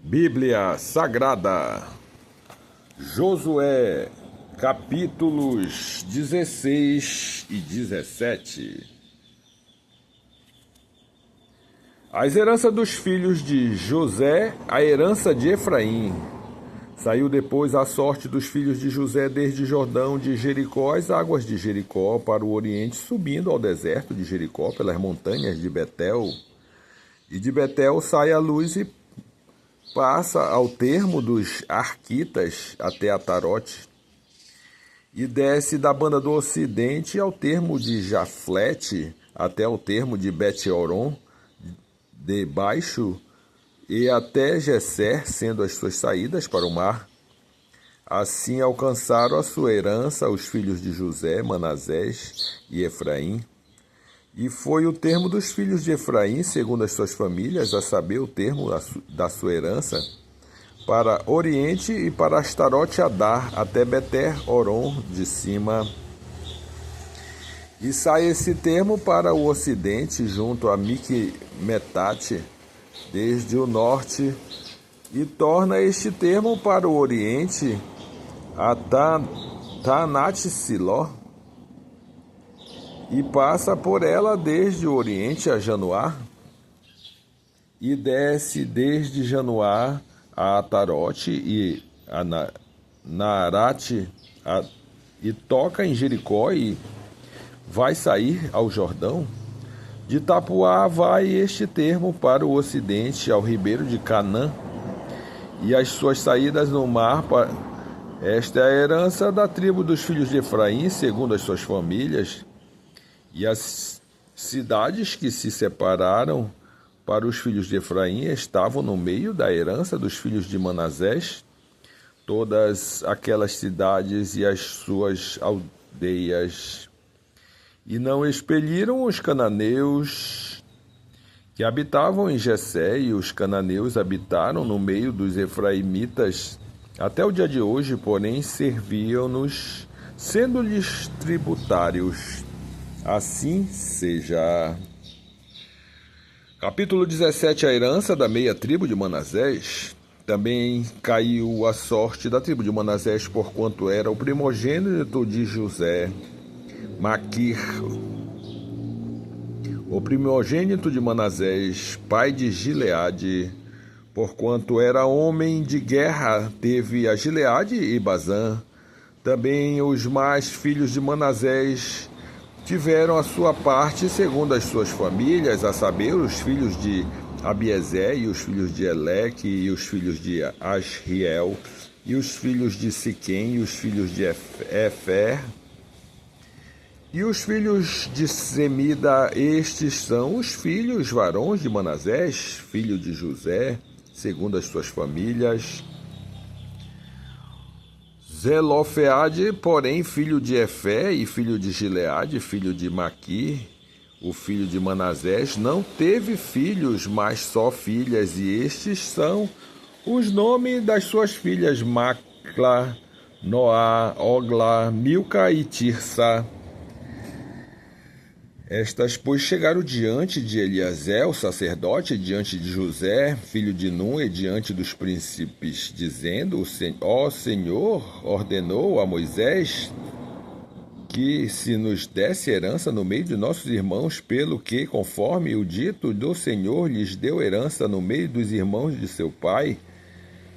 Bíblia Sagrada, Josué, capítulos 16 e 17. As heranças dos filhos de José, a herança de Efraim. Saiu depois a sorte dos filhos de José desde Jordão de Jericó, as águas de Jericó, para o oriente, subindo ao deserto de Jericó, pelas montanhas de Betel. E de Betel sai a luz e passa ao termo dos Arquitas até Atarote, e desce da banda do ocidente ao termo de Jaflete, até o termo de Bet-Horon, debaixo, e até Gesser, sendo as suas saídas para o mar. Assim alcançaram a sua herança os filhos de José, Manassés e Efraim. E foi o termo dos filhos de Efraim, segundo as suas famílias, a saber, o termo da sua herança, para Oriente e para Astarote Adar, até Bet-Horon de cima. E sai esse termo para o Ocidente, junto a Miqumetate, desde o norte, e torna este termo para o Oriente, a Tanat-Siló, e passa por ela desde o Oriente a Janoá, e desce desde Janoá a Atarote e a Naarate, e toca em Jericó e vai sair ao Jordão. De Tapuá vai este termo para o Ocidente, ao ribeiro de Canaã, e as suas saídas no mar. Esta é a herança da tribo dos filhos de Efraim, segundo as suas famílias. E as cidades que se separaram para os filhos de Efraim estavam no meio da herança dos filhos de Manassés, todas aquelas cidades e as suas aldeias. E não expeliram os cananeus que habitavam em Jessé, e os cananeus habitaram no meio dos efraimitas até o dia de hoje, porém serviam-nos, sendo-lhes tributários. Assim seja. Capítulo 17. A herança da meia tribo de Manassés. Também caiu a sorte da tribo de Manassés, porquanto era o primogênito de José, Maquir, o primogênito de Manassés, pai de Gileade, porquanto era homem de guerra, teve a Gileade e Bazã. Também os mais filhos de Manassés tiveram a sua parte segundo as suas famílias, a saber, os filhos de Abiezer, e os filhos de Eleque, e os filhos de Asriel, e os filhos de Siquém, e os filhos de Efer, e os filhos de Semida. Estes são os filhos varões de Manassés, filho de José, segundo as suas famílias. Zelofeade, porém, filho de Efé e filho de Gileade, filho de Maquir, o filho de Manassés, não teve filhos, mas só filhas, e estes são os nomes das suas filhas: Macla, Noá, Ogla, Milca e Tirsa. Estas, pois, chegaram diante de Eliezer, o sacerdote, diante de José, filho de Nun, e diante dos príncipes, dizendo: Ó Senhor ordenou a Moisés que se nos desse herança no meio de nossos irmãos, pelo que, conforme o dito do Senhor, lhes deu herança no meio dos irmãos de seu pai.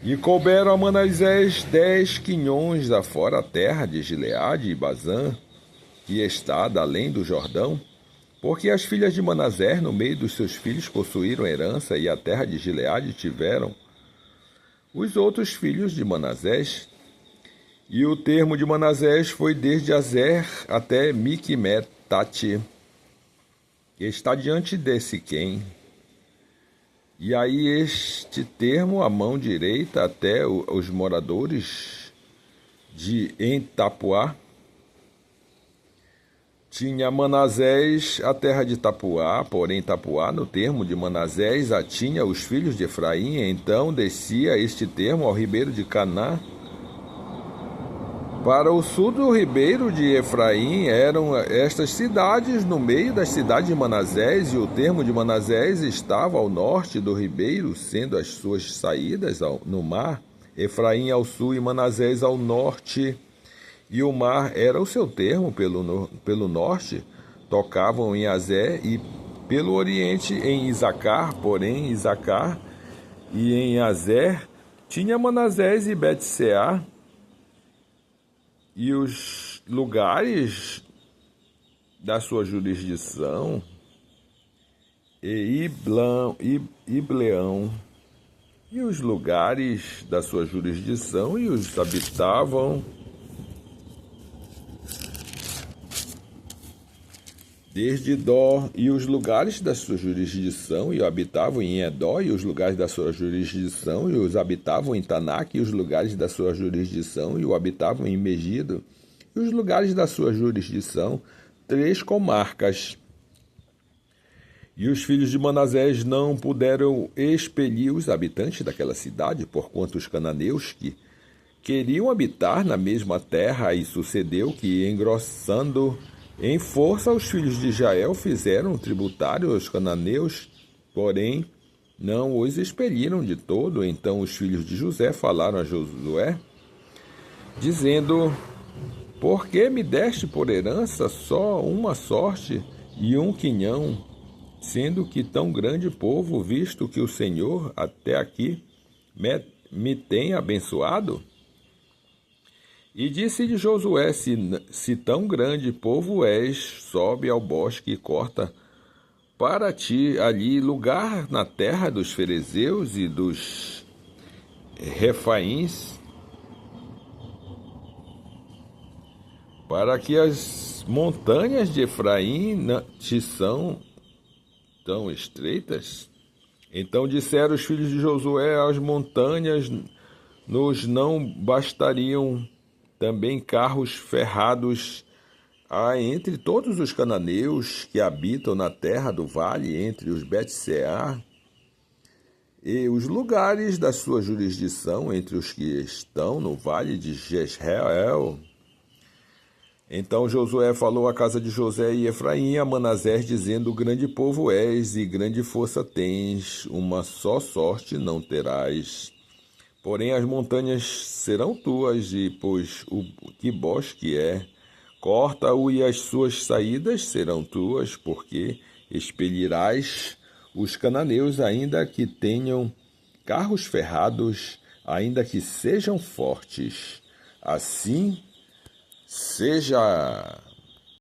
E couberam a Manassés 10 quinhões afora a terra de Gileade e Bazã, que está além do Jordão, porque as filhas de Manassés, no meio dos seus filhos, possuíram herança, e a terra de Gileade tiveram os outros filhos de Manassés. E o termo de Manassés foi desde Azer até Miqumetate, que está diante de Siquém. E aí este termo, a mão direita, até os moradores de Tapuá. Tinha Manassés a terra de Tapuá, porém Tapuá, no termo de Manassés, a tinha os filhos de Efraim. Então descia este termo ao ribeiro de Canaã, Para o sul do ribeiro de Efraim eram estas cidades no meio das cidades de Manassés, e o termo de Manassés estava ao norte do ribeiro, sendo as suas saídas no mar. Efraim ao sul e Manassés ao norte, e o mar era o seu termo pelo norte, tocavam em Azé, e pelo oriente em Isacar, porém Isacar e em Azer tinha Manassés e Bet-seá, e os lugares da sua jurisdição, e Ibleão, e os lugares da sua jurisdição, e os habitavam desde Dó, e os lugares da sua jurisdição, e o habitavam em Edó, e os lugares da sua jurisdição, e os habitavam em Tanak, e os lugares da sua jurisdição, e o habitavam em Megido, e os lugares da sua jurisdição, 3 comarcas. E os filhos de Manassés não puderam expelir os habitantes daquela cidade, porquanto os cananeus que queriam habitar na mesma terra, e sucedeu que, engrossando em força, os filhos de Israel fizeram tributário aos cananeus, porém não os expeliram de todo. Então os filhos de José falaram a Josué, dizendo: por que me deste por herança só uma sorte e um quinhão, sendo que tão grande povo, visto que o Senhor até aqui me tem abençoado? E disse-lhe Josué: se tão grande povo és, sobe ao bosque e corta para ti ali lugar na terra dos ferezeus e dos refaíns, para que as montanhas de Efraim te são tão estreitas. Então disseram os filhos de Josué: as montanhas nos não bastariam também carros ferrados. Há entre todos os cananeus que habitam na terra do vale, entre os Bet-seá e os lugares da sua jurisdição, entre os que estão no vale de Jezreel. Então Josué falou à casa de José e Efraim, a Manassés, dizendo: grande povo és e grande força tens, uma só sorte não terás. Porém as montanhas serão tuas, e pois o que bosque é, corta-o, e as suas saídas serão tuas, porque expelirás os cananeus, ainda que tenham carros ferrados, ainda que sejam fortes. Assim seja.